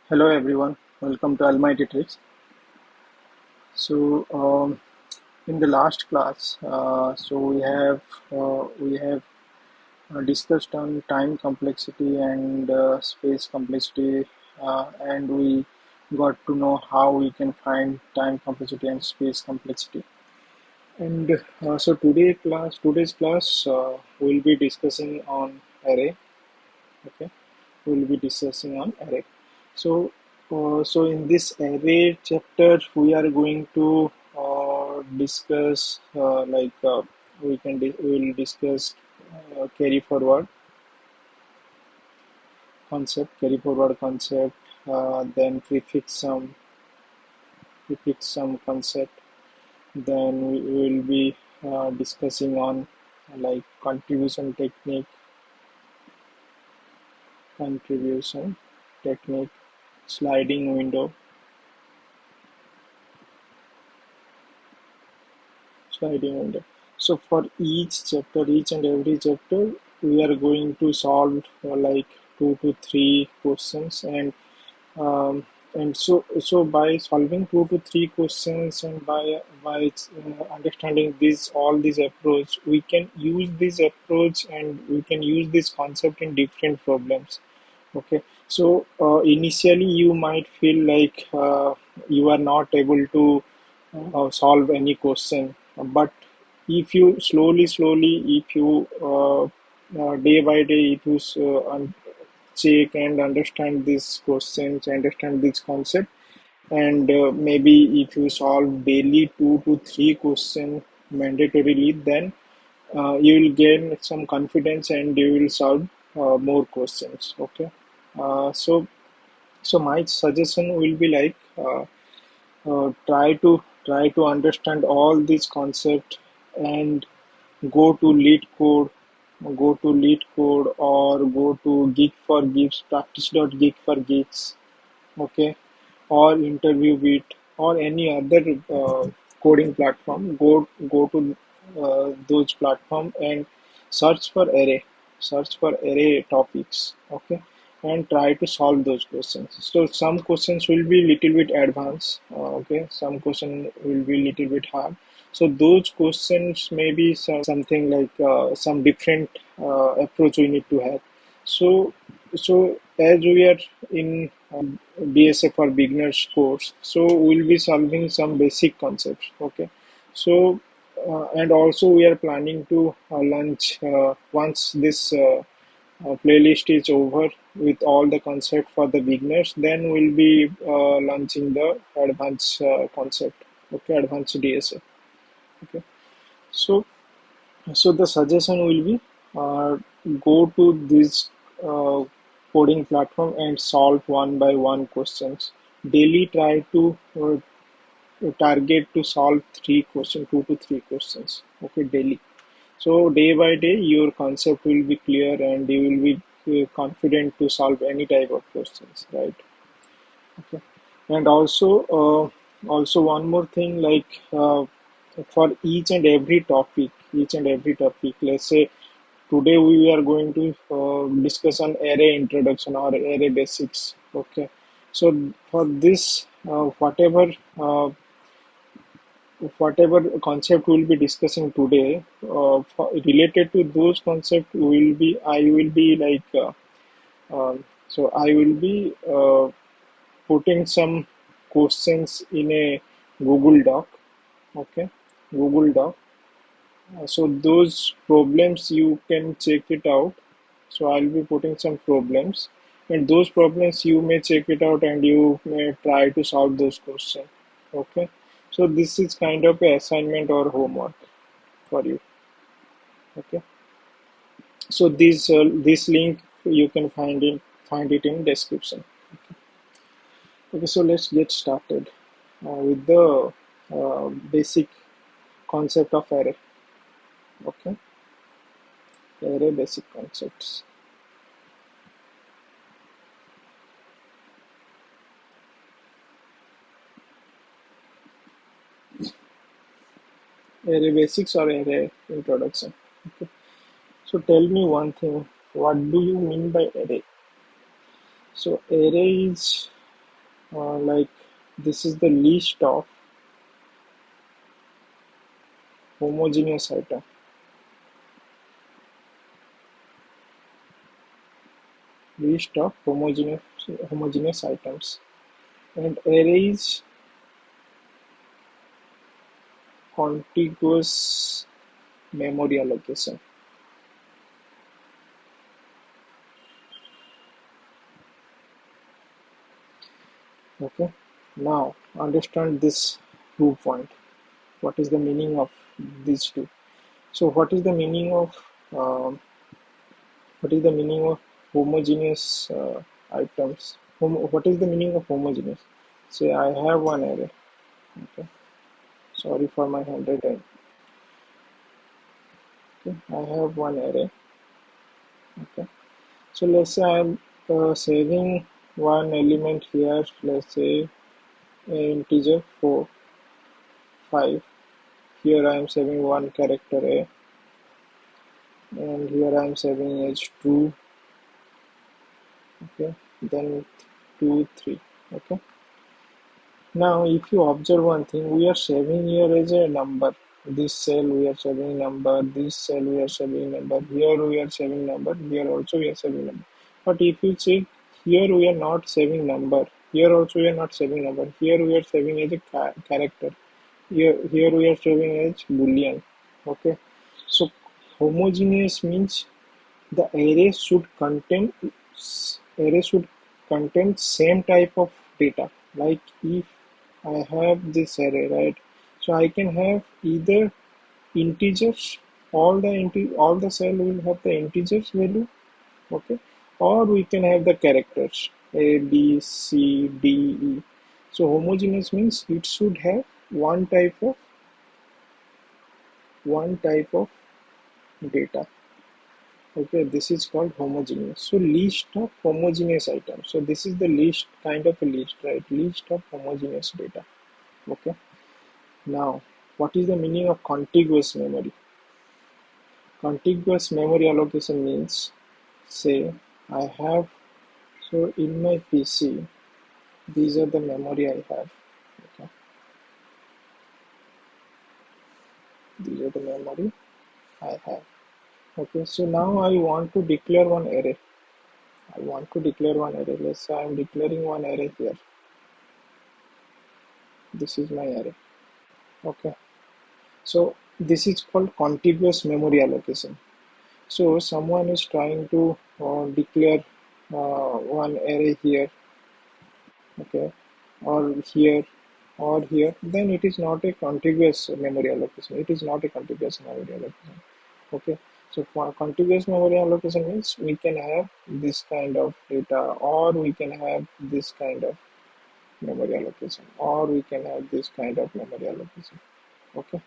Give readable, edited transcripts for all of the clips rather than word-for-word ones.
Hello everyone, welcome to Almighty Tricks. So in the last class, we have discussed on time complexity and space complexity, and we got to know how we can find time complexity and space complexity. And today's class, we'll be discussing on array. Okay, we'll be discussing on array. So in this array chapter, we are going to discuss we will discuss carry forward concept, then prefix sum concept. Then we will be discussing on like contribution technique, sliding window, sliding window. So for each and every chapter, we are going to solve like 2 to 3 questions, um, and so by solving 2 to 3 questions and by understanding this all this approach, we can use this approach and we can use this concept in different problems. Okay, so initially you might feel like you are not able to solve any question, but if you if you day by day, if you check and understand these questions, understand this concept, and maybe if you solve daily 2 to 3 questions mandatorily, then you will gain some confidence and you will solve more questions. Okay, so my suggestion will be like try to understand all these concepts and go to lead code, or go to Geek for Geeks, practice.geek for Geeks, okay, or interview it or any other coding platform. Go to those platform and search for array topics, okay, and try to solve those questions. So some questions will be little bit advanced, okay, some question will be little bit hard. So those questions may be something like some different approach we need to have. So as we are in BSA for beginners course, so we'll be solving some basic concepts. Okay, so and also we are planning to launch once this playlist is over with all the concept for the beginners, then we'll be launching the advanced concept. Okay, advanced DSA. Okay, so so the suggestion will be uh, go to this uh, coding platform and solve one by one questions. Daily try to target to solve 3 questions, 2 to 3 questions. Okay, daily. So day by day, your concept will be clear and you will be confident to solve any type of questions, right? Okay, and also one more thing, like for each and every topic. Let's say today we are going to discuss on array introduction or array basics. Okay, so for this, whatever concept we'll be discussing today, related to those concepts, I will be like I will be putting some questions in a Google Doc. Okay, Google Doc. So those problems you can check it out. So I'll be putting some problems, and those problems you may check it out and you may try to solve those questions. Okay, so this is kind of a assignment or homework for you. Okay, so this link you can find it in description. Okay, so let's get started with the basic concept of array. Okay, array basic concepts. Array basics or array introduction. Okay, so tell me one thing. What do you mean by array? So array is like this is the list of homogeneous item. List of homogeneous items, and array is contiguous memory allocation. Okay, now understand this 2 point. What is the meaning of these two? So um, what is the meaning of homogeneous items? What is the meaning of homogeneous? Say I have one array. Okay, sorry for my handwriting. Okay, I have one array. Okay, so let's say I'm saving one element here. Let's say integer 4, 5. Here I am saving one character a, and here I am saving as 2. Okay, then 2, 3. Okay, now if you observe one thing, we are saving here as a number. This cell we are saving number, this cell we are saving number, here we are saving number, here also we are saving number. But if you check, here we are not saving number, here also we are not saving number, here we are saving as a character, here we are saving as boolean. Okay, so homogeneous means the array should contain same type of data. Like if I have this array, right? So I can have either integers, all the cell will have the integers value, okay, or we can have the characters A, B, C, D, E. So homogeneous means it should have one type of data. Okay, this is called homogeneous. So list of homogeneous items. So this is the list, kind of a list, right? List of homogeneous data. Okay. Now, what is the meaning of contiguous memory? Contiguous memory allocation means, say, I have, so in my PC, these are the memory I have. Okay. These are the memory I have. Okay, so now I want to declare one array. I want to declare one array. Let's say I'm declaring one array here. This is my array. Okay. So this is called contiguous memory allocation. So someone is trying to declare one array here, okay, or here, or here. Then it is not a contiguous memory allocation. It is not a contiguous memory allocation. Okay. So for contiguous memory allocation means we can have this kind of data, or we can have this kind of memory allocation, or we can have this kind of memory allocation. Okay.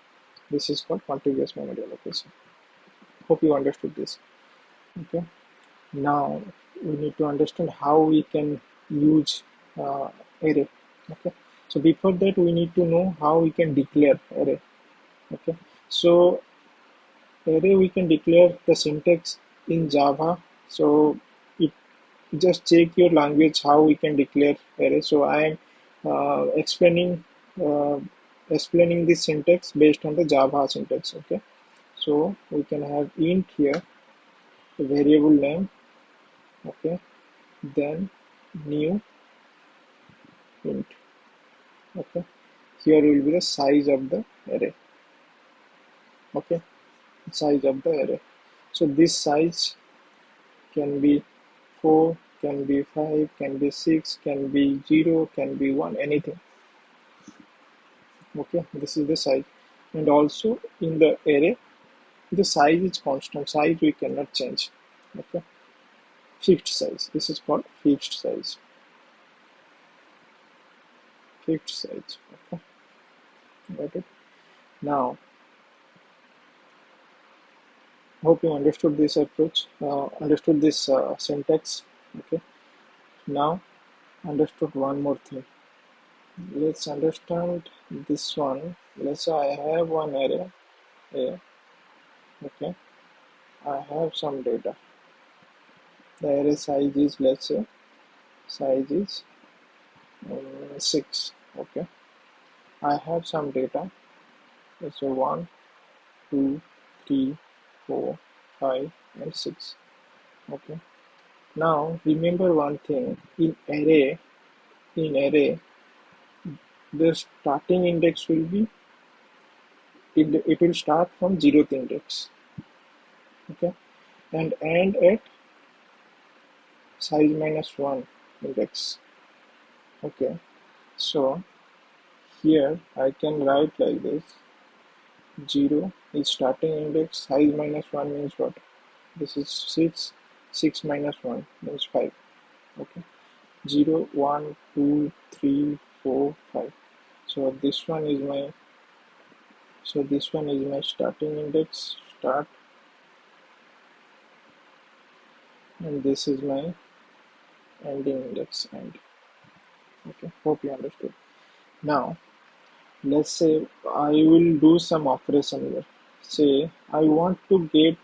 This is called contiguous memory allocation. Hope you understood this. Okay. Now we need to understand how we can use array. Okay. So before that, we need to know how we can declare array. Okay. So array we can declare the syntax in Java. So it just check your language how we can declare array. So I am uh, explaining this syntax based on the Java syntax. Okay. So we can have int here, the variable name, okay, then new int, okay. Here will be the size of the array, okay, size of the array. So this size can be 4, can be 5, can be 6, can be 0, can be 1, anything. Okay, this is the size. And also in the array, the size is constant, size we cannot change. Okay, fixed size. This is called fixed size. Fixed size. Okay, got it. Now, hope you understood this approach, understood this syntax. Okay, now understood one more thing. Let's understand this one. Let's say I have one array A. Okay, I have some data. The array size is, let's say, size is 6. Okay, I have some data. So 1, 2, 3, 4, 5, and 6. Okay, now remember one thing, in array the starting index will be, it will start from 0th index. Okay, and end at size minus 1 index. Okay, so here I can write like this: 0 is starting index, size minus 1 means what? This is 6, 6 minus 1 means 5. Okay, 0, 1, 2, 3, 4, 5. So this one is my, starting index, start, and this is my ending index, end. Okay, hope you understood. Now let's say I will do some operation here. Say I want to get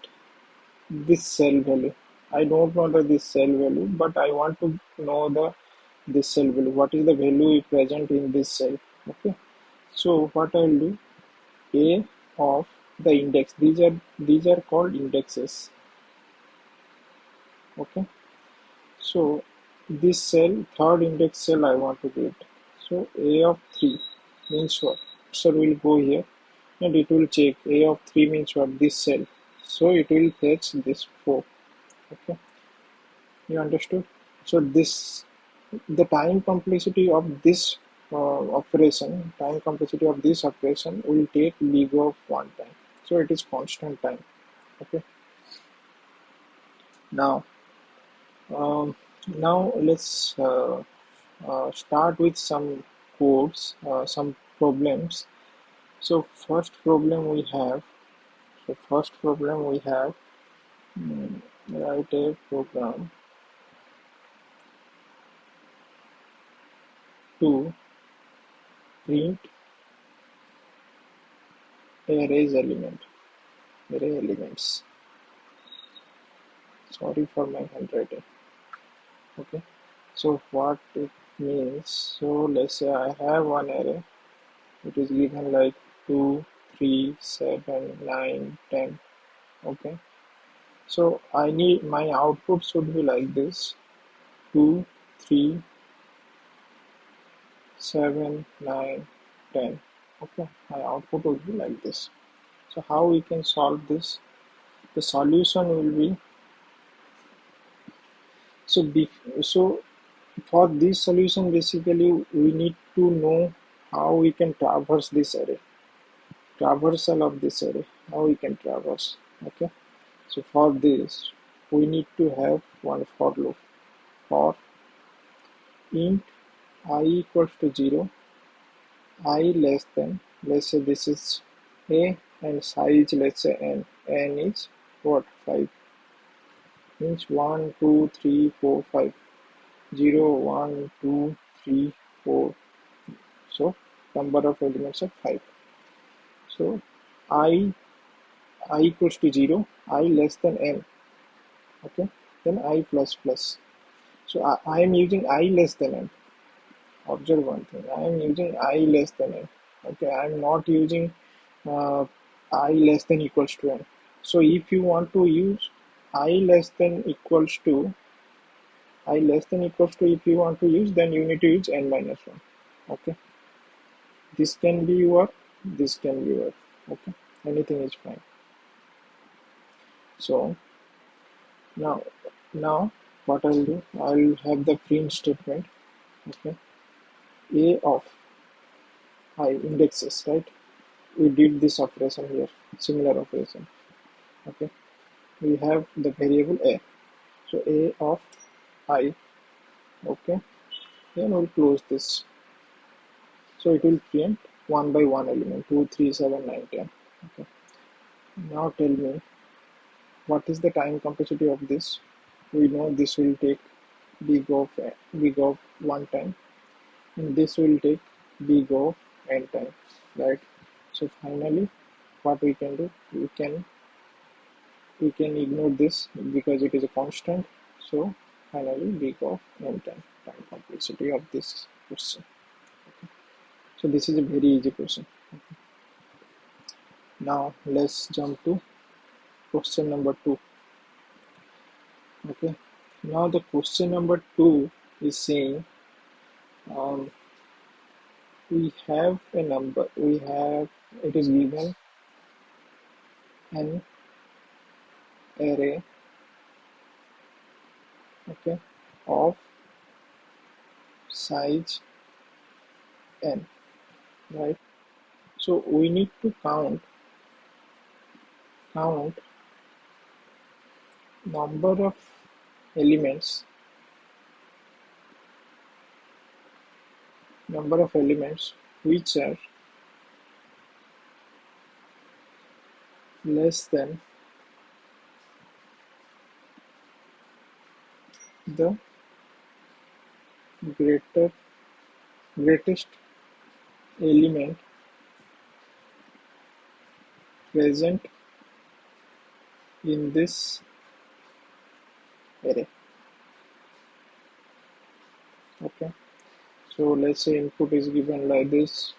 this cell value. I don't know this cell value, but I want to know this cell value. What is the value present in this cell? Okay. So what I will do, A of the index. These are called indexes. Okay. So this cell, third index cell I want to get. So A of 3 means what? So we'll go here and it will check A of 3 means what? This cell. So it will fetch this 4. Okay. You understood? So this, the time complexity of this operation will take big of one time. So it is constant time. Okay. Now, um, now let's start with some codes, some problems. So first problem we have, write a program to print array elements. Sorry for my handwriting. Okay, so what it means, so let's say I have one array. It is given like 2, 3, 7, 9, 10. Okay, so I need my output should be like this: 2, 3, 7, 9, 10. Okay, my output would be like this. So how we can solve this? The solution will be, so for this solution basically we need to know how we can traverse this array, traversal of this array, how we can traverse. Okay, so for this we need to have one for loop. For int I equals to 0, I less than, let's say this is a, and size let's say n is what? 5. Means 1, 2, 3, 4, 5. 0, 1, 2, 3, 4. So number of elements are 5. So I equals to 0, I less than n. Okay, then I plus plus. So I am using I less than n. Observe one thing, I am using I less than n. Okay, I am not using uh, I less than equals to n. So if you want to use I less than equals to, if you want to use, then you need to use n minus 1. Okay, this can be your, this can be your. Okay, anything is fine. So now what I'll do, I'll have the print statement. Okay, A of I indexes, right? We did this operation here, similar operation. Okay, we have the variable A. So A of I. Okay, then we'll close this. So it will print one by one element, 2, 3, 7, 9, 10. Okay, now tell me what is the time complexity of this. We know this will take big of one time, and this will take big of n time, right? So finally what we can do, we can ignore this because it is a constant. So finally big of n time. time complexity of this question. So this is a very easy question. Now let's jump to question number 2. Okay. Now the question number 2 is saying um, we have a number. It is given an array, okay, of size n, right? So we need to count number of elements which are less than the greatest element present in this array. Okay, so let's say input is given like this,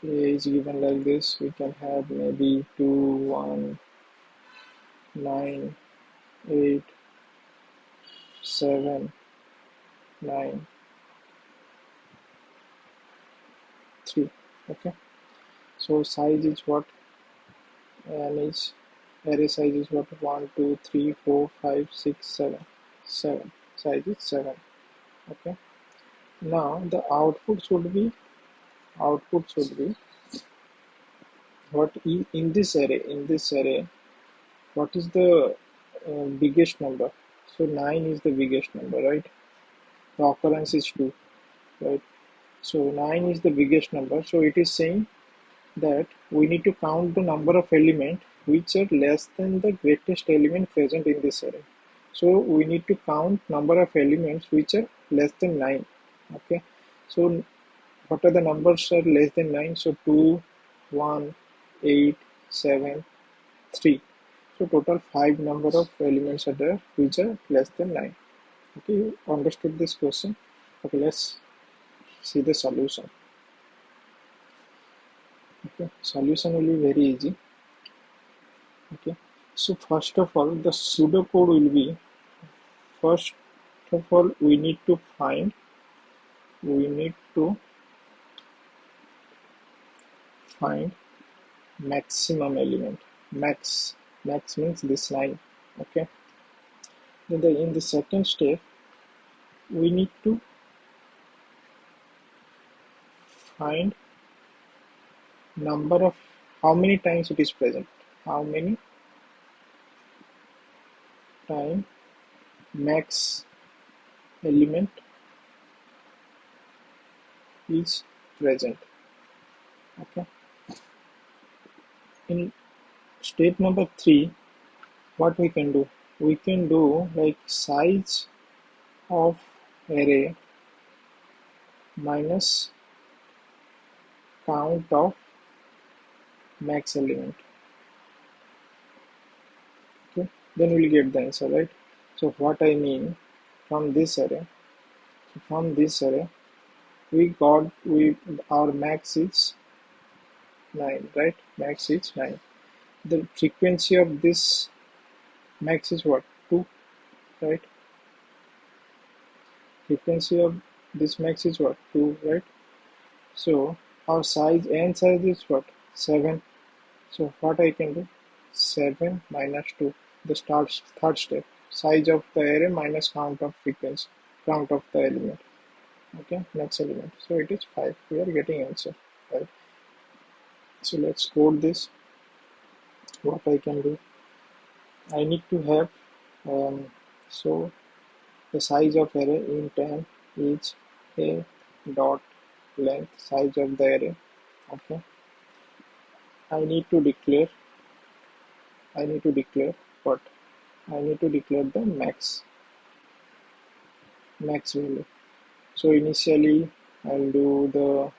a is given like this. We can have maybe 2, 1, 9, 8, 7, 9, 3. Okay, so size is what? And is array size is what? 1, 2, 3, 4, 5, 6, 7. 7. Size is 7. Okay. Now the output should be what in this array. What is the biggest number? So 9 is the biggest number, right? The occurrence is 2, right? So 9 is the biggest number. So it is saying that we need to count the number of elements which are less than the greatest element present in this array. So we need to count number of elements which are less than 9. Okay, so what are the numbers are less than 9? So 2, 1, 8, 7, 3. So total 5 number of elements are there which are less than 9. Okay, you understood this question? Okay, let's see the solution. Okay, solution will be very easy. Okay, so first of all the pseudocode will be, first of all we need to find maximum element. Max means this line. Okay, then in the second step we need to find number of how many times it is present, how many time max element is present. Okay, in step number 3 what we can do, like size of array minus count of max element. Okay, then we'll get the answer, right? So what I mean, from this array our max is 9, right? Max is 9. The frequency of this max is what? 2, right? Frequency of this max is what? 2, right? So our n size is what? 7. So what I can do? 7 minus 2, the third step. Size of the array minus count of the element. Okay, next element. So it is 5. We are getting answer, right? So let's code this. What I can do? I need to have so the size of array int n is a dot length, size of the array. Okay, I need to declare what? I need to declare the max value. So initially I'll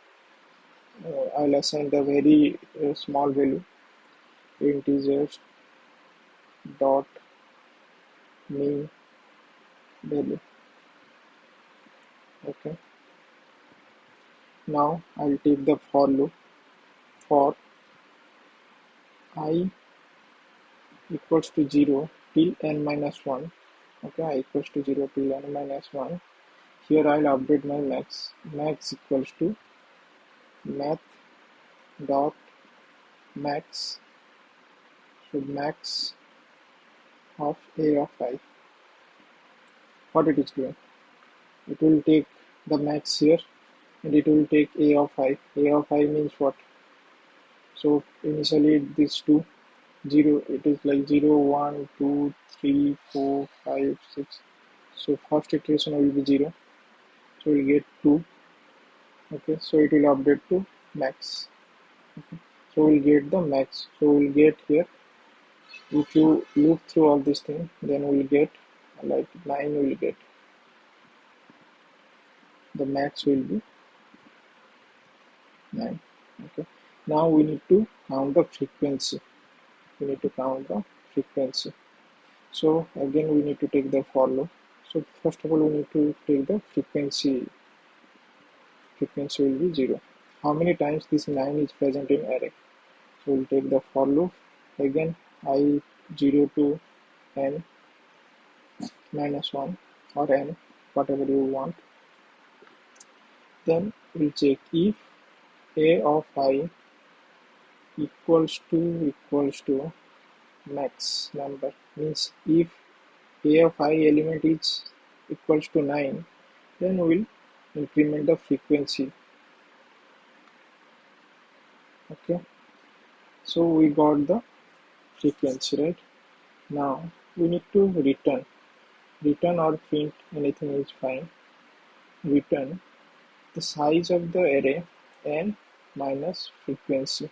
assign the very small value, integers dot mean value. Okay, now I'll take the for loop for I equals to 0 till n minus 1. Okay, I equals to 0 till n minus 1. Here I'll update my max. Max equals to math dot max. So max of a of I. What it is doing? It will take the max here and it will take a of I. A of I means what? So initially these two 0, it is like 0, 1, 2, 3, 4, 5, 6. So first iteration will be 0. So we get 2. Okay, so it will update to max. Okay. So we'll get the max. So we'll get here, if you loop through all these things, then we'll get like 9 will get. The max will be 9. Okay. Now we need to count the frequency. We need to count the frequency. So again we need to take the for loop. So first of all we need to take the frequency. Frequency will be 0. How many times this 9 is present in array? So we'll take the for loop. Again I 0 to n minus 1 or n, whatever you want. Then we'll check if a of I equals to max number, means if a of I element is equals to 9, then we'll increment the frequency. Okay, so we got the frequency, right? Now we need to return or print, anything is fine. Return the size of the array n minus frequency.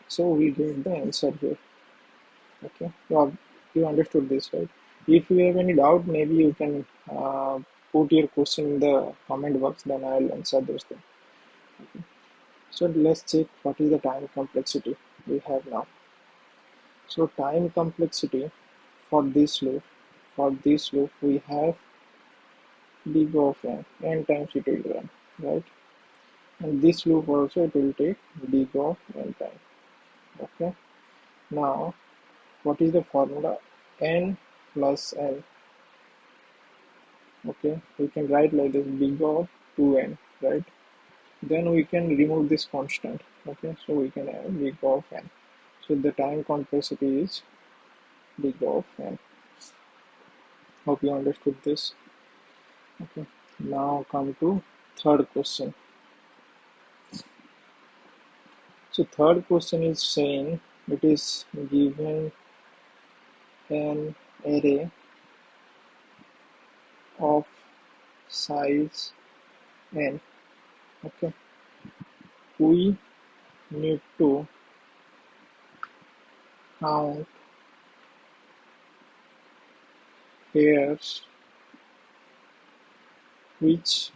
So we get the answer here. Okay, you understood this, right? If you have any doubt, maybe you can put your question in the comment box, then I'll answer those things. Okay. So let's check what is the time complexity we have now. So time complexity for this loop we have big of n times it will run, right? And this loop also it will take big of n time. Okay. Now what is the formula? N plus n. Okay, we can write like this, big of 2n, right? Then we can remove this constant. Okay, so we can have big of n. So the time complexity is big of n. Hope you understood this. Okay, now come to third question. So third question is saying it is given an array of size n. Okay, we need to count pairs which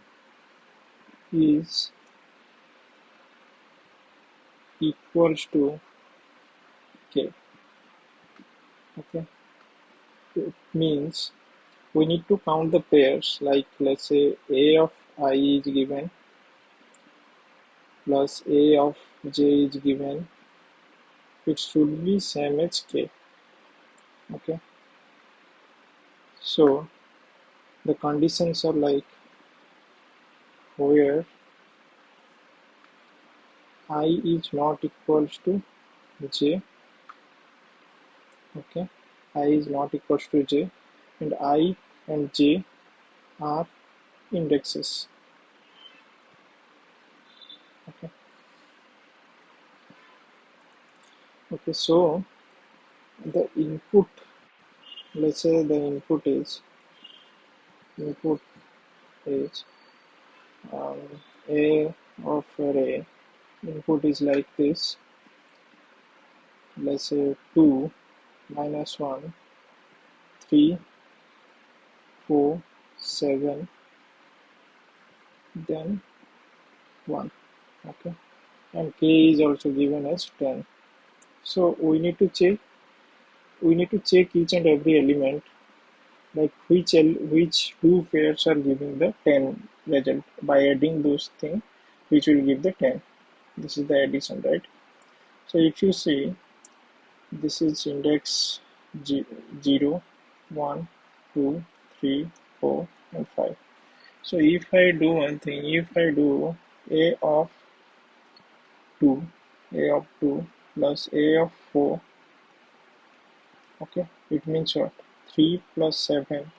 is equals to k. Okay, it means we need to count the pairs, like let's say a of I is given plus a of j is given. It should be same as k. Okay, so the conditions are like where I is not equals to j. Okay, I is not equals to j, and I and j are indexes. Okay, okay, so the input, let's say the input is a of array. Input is like this, let's say 2 minus 1 3 4 7 then 1. Okay, and k is also given as 10. So we need to check each and every element like which two pairs are giving the 10 result. By adding those things, which will give the 10. This is the addition, right? So if you see, this is index 0, 1, 2, 3, 4, and 5. So if I do one thing, if I do a of 2, a of 2 plus a of 4, okay, it means what? 3 plus 7,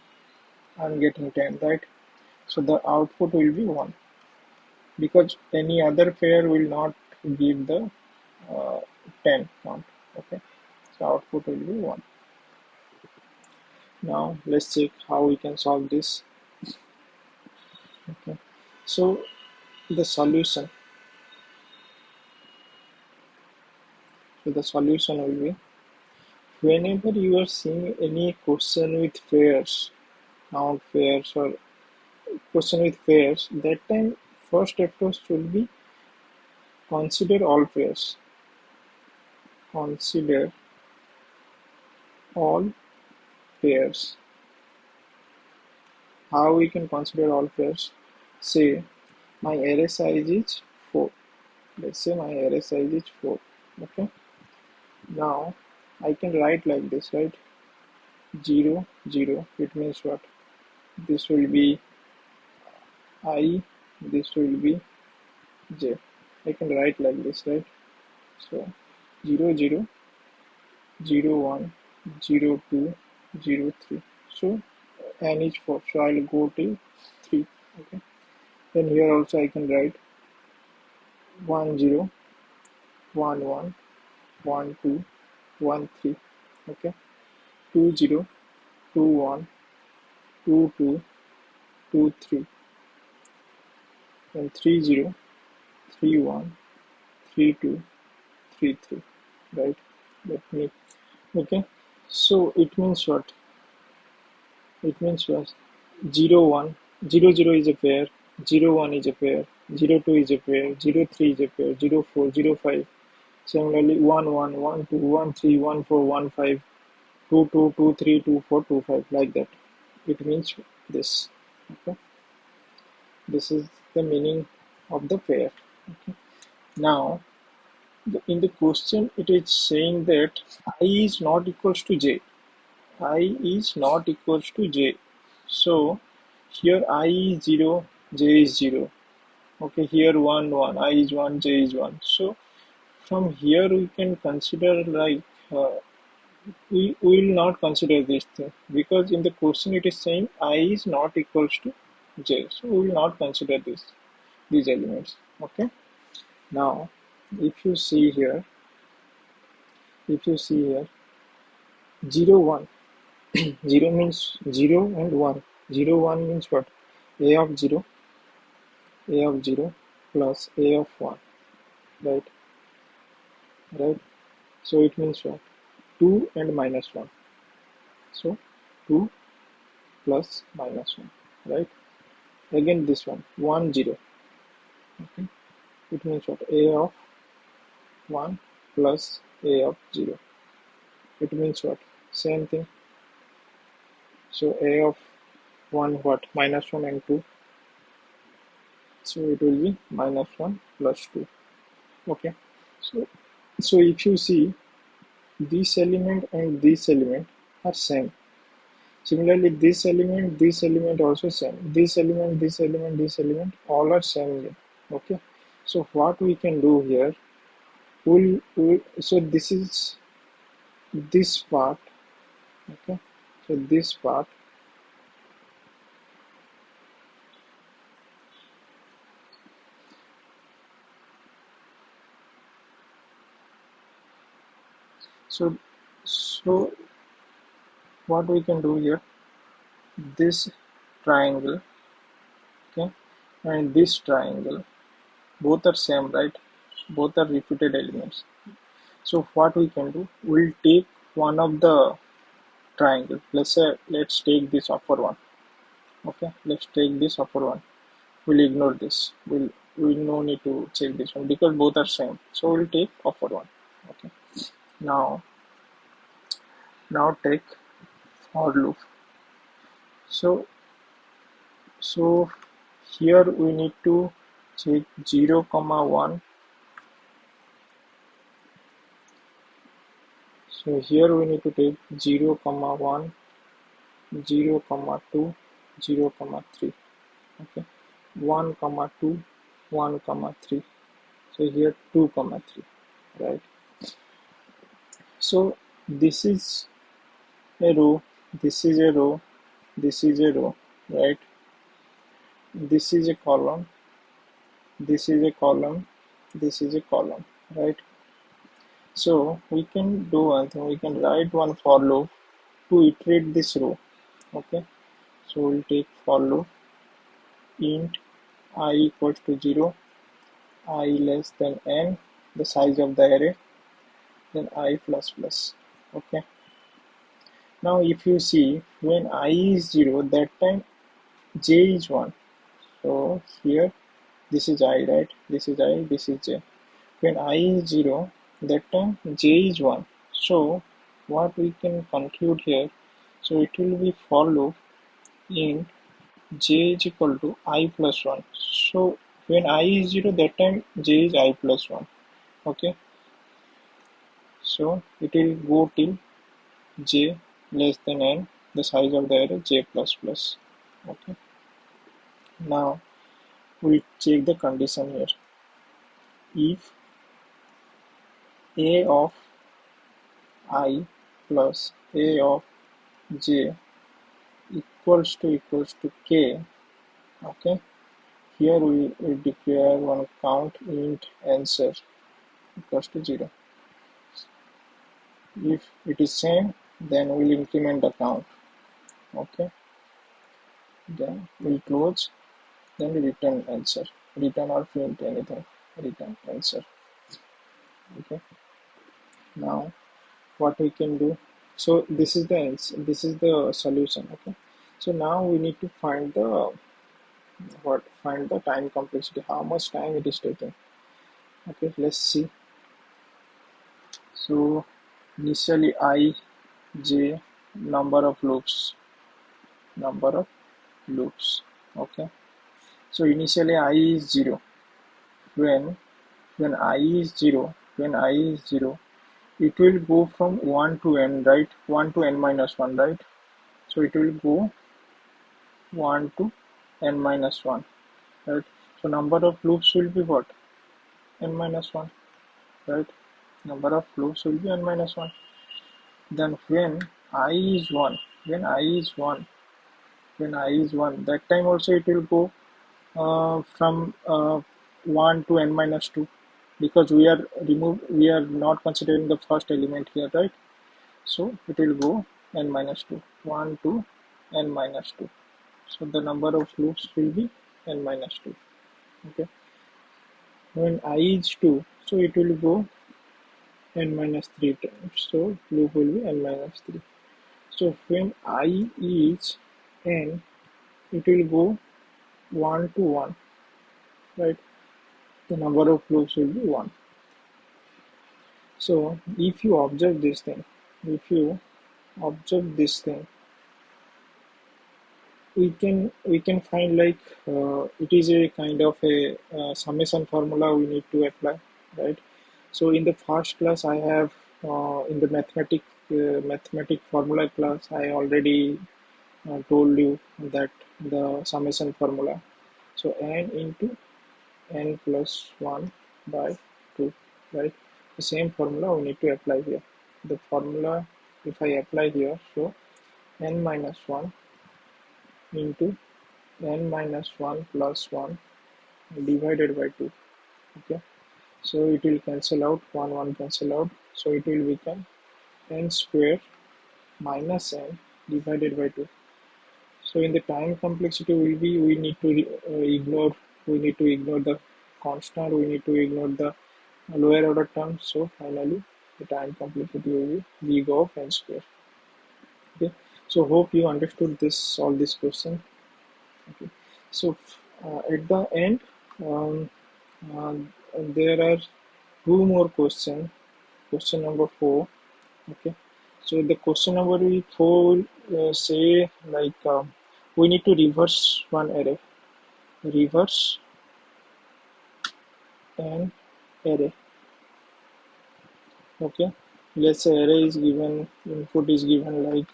I'm getting 10, right? So the output will be 1, because any other pair will not give the uh, 10 count, okay? So output will be 1. Now let's check how we can solve this. Okay, so the solution, will be, whenever you are seeing any question with pairs, count pairs or question with pairs, that time first approach will be consider all pairs. Consider all pairs. How we can consider all pairs? Say my array size is 4. Let's say my array size is 4. Okay. Now I can write like this, right? 0, 0. It means what? This will be I. This will be j. I can write like this, right? So 0, 0, 0, 1, 0, 2, 0, 3. So n is 4. So I'll go till 3. Okay. Then here also I can write 1, 0, 1, 1, 1, 2, 1, 3. Okay. 2, 0, 2, 1, 2, 2, 2, 3. And 3, 0, 3, 1, 3, 2, 3, 3. Right? Let me. Okay. So it means what? It means what? 0, 1, 0, 0 is a pair, 0, 1 is a pair, 0, 2 is a pair, 0, 3 is a pair, 0, 4, 0, 5. Similarly, 1, 1, 1, 2, 1, 3, 1, 4, 1, 5, 2, 2, 2, 3, 2, 4, 2, 5, like that. It means this. Okay. This is the meaning of the pair. Okay. Now, in the question, it is saying that I is not equals to j. I is not equals to j. So here I is 0, j is 0. Okay, here 1, 1, I is 1, j is 1. So from here we can consider like we will not consider this thing, because in the question it is saying I is not equals to j. So we will not consider these elements. Okay. Now if you see here, 0, 1. 0 means 0 and 1. 0, 1 means what? A of 0, plus A of 1, right? Right? So it means what? 2 and minus 1. So 2 plus minus 1, right? Again this one, 1, 0. Okay? It means what? A of 1 plus A of 0. It means what? Same thing. So A of 1 what? Minus 1 and 2. So it will be minus 1 plus 2. Okay. So if you see, this element and this element are same. Similarly, this element also same. This element, all are same here. Okay. So what we can do here, so this is this part. Okay. So this part. So what we can do here, this triangle, okay, and this triangle, both are same, right? Both are repeated elements. So what we can do, we'll take one of the triangle. Let's say, let's take this upper one. Okay, let's take this upper one. We'll ignore this. We'll no need to check this one because both are same. So we'll take upper one. Okay. Now take for loop. So here we need to check 0 comma 1. So here we need to take 0 comma 1, 0 comma 2, 0 comma 3. Okay, 1 comma 2, 1 comma 3. So here 2 comma 3, right? So this is a row, this is a row, this is a row, right? This is a column, this is a column, this is a column, right? So we can do one thing, we can write one for loop to iterate this row. Okay, so we'll take for loop int I equals to 0, I less than n, the size of the array, then I plus plus. Okay, now if you see when I is 0, that time j is 1. So here this is I, right? This is I, this is j. When I is 0, that time j is 1. So what we can conclude here, so it will be for loop in j is equal to I plus 1. So when I is 0, that time j is I plus 1. Okay, so it will go till j less than n, the size of the array j plus plus. Okay, now we'll check the condition here. If a of I plus a of j equals to k, okay, here we will declare one count int answer equals to 0. If it is same, then we'll increment the count. Okay, then we'll close, then we return answer, return or print anything, return answer. Okay, now what we can do, so this is the answer, this is the solution. Okay, so now we need to find the time complexity, how much time it is taking. Okay, let's see. So initially I, j, number of loops, okay. So initially I is 0. When I is 0, it will go from 1 to n, right? 1 to n minus 1, right? So it will go 1 to n minus 1, right? So number of loops will be what? N minus 1, right? Number of loops will be n minus 1. Then when I is 1, that time also it will go from 1 to n minus 2, because we are not considering the first element here, right? So it will go n minus 2, 1 to n minus 2. So the number of loops will be n minus 2. Okay, when I is 2, so it will go n minus 3 times, so loop will be n minus 3. So when I is n, it will go 1 to 1, right? The number of loops will be 1. So if you observe this thing, we can find like it is a kind of a summation formula we need to apply, right? So in the first class I have in the mathematic formula class, I already told you that the summation formula. So n into n plus 1 by 2, right? The same formula we need to apply here. The formula, if I apply here, so n minus 1 into n minus 1 plus 1 divided by 2. Okay, so it will cancel out, 1 cancel out, so it will become n square minus n divided by 2. So in the time complexity will be, we need to ignore the constant, we need to ignore the lower order terms. So finally the time complexity will be big of n square. Okay, so hope you understood all this question. Okay, so at the end, um, uh, there are two more questions. Question number 4. Okay, so the question number 4 will say like we need to reverse one array. Reverse an array. Okay, let's say array is given, input is given like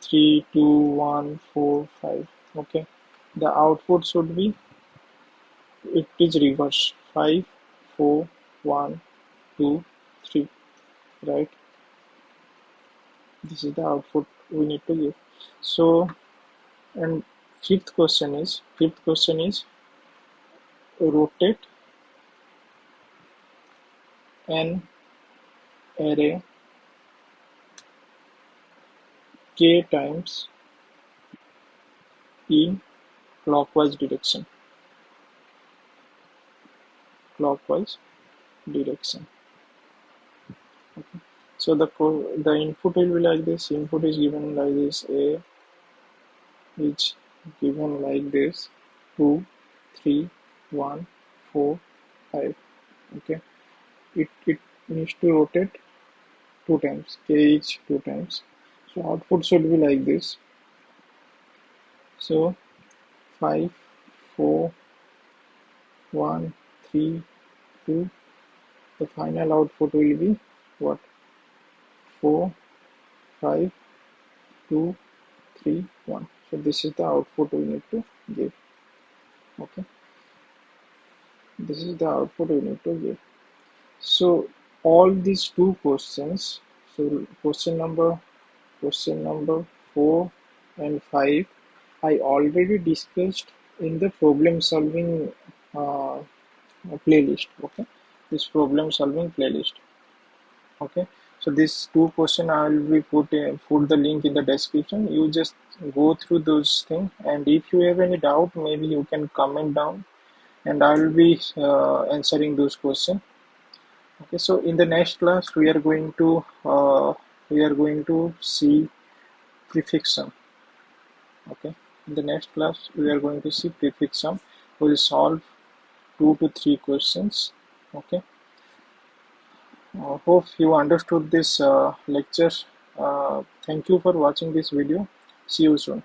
3, 2, 1, 4, 5. Okay, the output should be, it is reverse 5, 4, 1, 2, 3, right? This is the output we need to give. So, and fifth question is rotate an array k times in clockwise direction. Clockwise direction. Okay. So the input will be like this. Input is given like this. A is given like this. 2, 3, 1, 4, 5. Okay. It needs to rotate 2 times. K is 2 times. So output should be like this. So 5, 4, 1, 3, 2. The final output will be what? 4, 5, 2, 3, 1. So this is the output we need to give. Okay, this is the output we need to give. So all these two questions, so question number 4 and 5, I already discussed in the problem solving playlist. Okay, this problem solving playlist. Okay, so these two question I will be put the link in the description. You just go through those things, and if you have any doubt, maybe you can comment down, and I will be answering those questions. Okay, so in the next class we are going to see prefix sum. Okay, in the next class we are going to see prefix sum. We will solve 2 to 3 questions. Okay, hope you understood this lecture. Thank you for watching this video. See you soon.